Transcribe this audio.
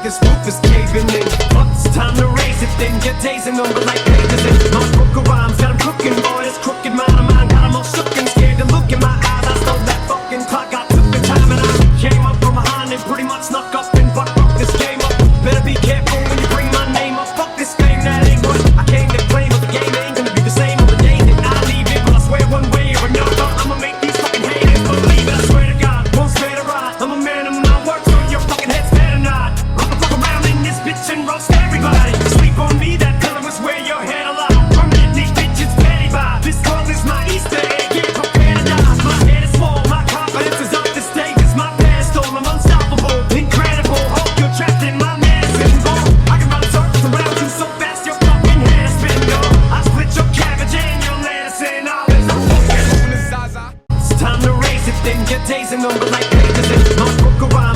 this roof is caving in. But it's time to raise it, then your days are numbered like pages in my book of rhymes that I'm cooking. Boy, this crooked mind of mine got 'em all shook and scared to look in my eyes. I stole that fucking clock, I took the time and I came up from behind and pretty much snuck up and fucked this game up. Better be careful when you bring my name up. Fuck this game, that ain't what I came to claim. But the game ain't gonna be the same on the day that I leave it. But I swear one way or another, I'ma make these fucking haters believe it. I swear to God, won't spare to ride. I'm a man of my word, so your fucking head's better not. I'ma fuck around in this bitch and roast everybody. Sleep on me, that pillow is where your head alive. Permanently bitches petty by. This club is my Easter egg, get prepared to die. My head is small, my confidence is up to stake. It's my pedestal, I'm unstoppable, incredible. Hope you're trapped in my medicine ball. I can run circles around you so fast your fucking head is spin, yo. I split your cabbage and your lettuce and olives. I'm fucking on the Zaza. It's time to raise it, then your days are numbered like pages in my book of rhymes.